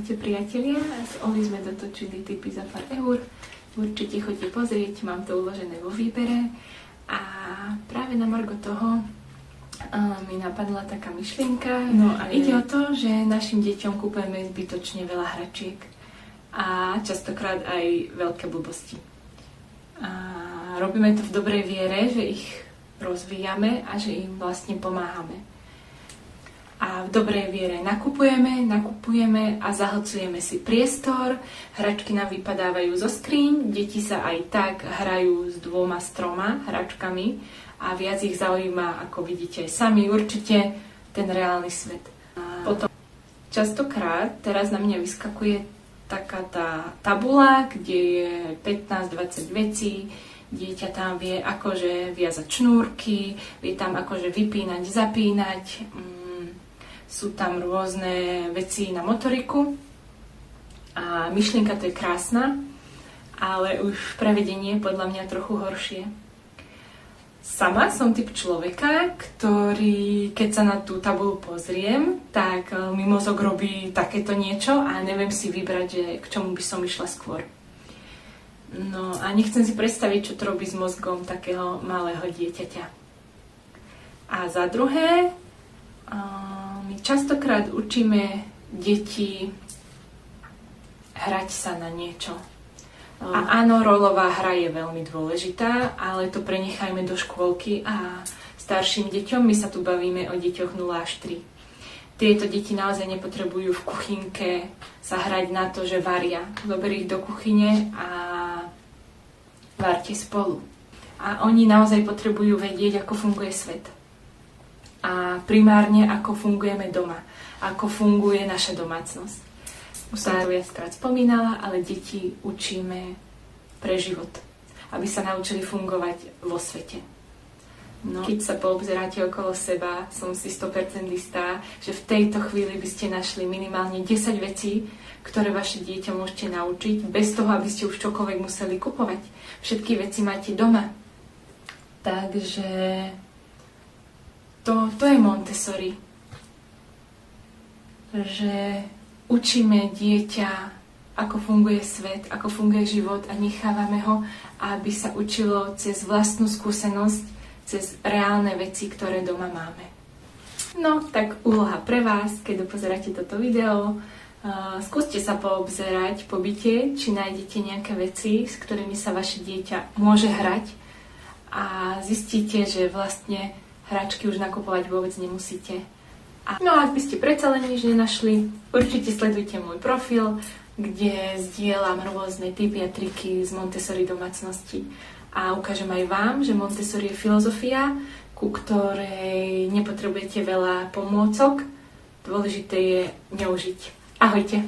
Ahojte priatelia, s Oli sme dotočili tipy za pár eur. Určite choďte pozrieť, mám to uložené vo výbere. A práve na margo toho mi napadla taká myšlienka. No a ide o to, že našim deťom kúpujeme zbytočne veľa hračiek. A častokrát aj veľké blbosti. A robíme to v dobrej viere, že ich rozvíjame a že im vlastne pomáhame. A v dobrej viere nakupujeme a zahlcujeme si priestor, hračky nám vypadávajú zo skríň, deti sa aj tak hrajú s 2-3 hračkami a viac ich zaujíma, ako vidíte aj sami, určite ten reálny svet. A potom častokrát teraz na mňa vyskakuje taká tá tabula, kde je 15-20 vecí, dieťa tam vie akože viazať šnúrky, vie tam akože vypínať, zapínať, sú tam rôzne veci na motoriku a myšlienka to je krásna, ale už prevedenie je podľa mňa trochu horšie. Sama som typ človeka, ktorý, keď sa na tú tabuľu pozriem, tak mi mozog robí takéto niečo a neviem si vybrať, že k čomu by som išla skôr. No a nechcem si predstaviť, čo to robí s mozgom takého malého dieťaťa. A za druhé, my častokrát učíme deti hrať sa na niečo. A áno, rolová hra je veľmi dôležitá, ale to prenechajme do škôlky a starším deťom. My sa tu bavíme o deťoch 0 až 3. Tieto deti naozaj nepotrebujú v kuchynke sa hrať na to, že varia. Zober ich do kuchyne a varte spolu. A oni naozaj potrebujú vedieť, ako funguje svet. A primárne, ako fungujeme doma, ako funguje naša domácnosť. Už som to viackrát spomínala, ale deti učíme pre život, aby sa naučili fungovať vo svete. No, keď sa poobzeráte okolo seba, som si 100% istá, že v tejto chvíli by ste našli minimálne 10 vecí, ktoré vaše dieťa môžete naučiť, bez toho, aby ste už čokoľvek museli kupovať. Všetky veci máte doma. Takže to je Montessori. Že učíme dieťa, ako funguje svet, ako funguje život a nechávame ho, aby sa učilo cez vlastnú skúsenosť, cez reálne veci, ktoré doma máme. No, tak úloha pre vás, keď dopozeráte toto video, skúste sa poobzerať po byte, či nájdete nejaké veci, s ktorými sa vaše dieťa môže hrať a zistíte, že vlastne hračky už nakupovať vôbec nemusíte. No a ak by ste predsa len nič nenašli, určite sledujte môj profil, kde zdieľam rôzne tipy a triky z Montessori domácnosti. A ukážem aj vám, že Montessori je filozofia, ku ktorej nepotrebujete veľa pomôcok. Dôležité je neužiť. Ahojte!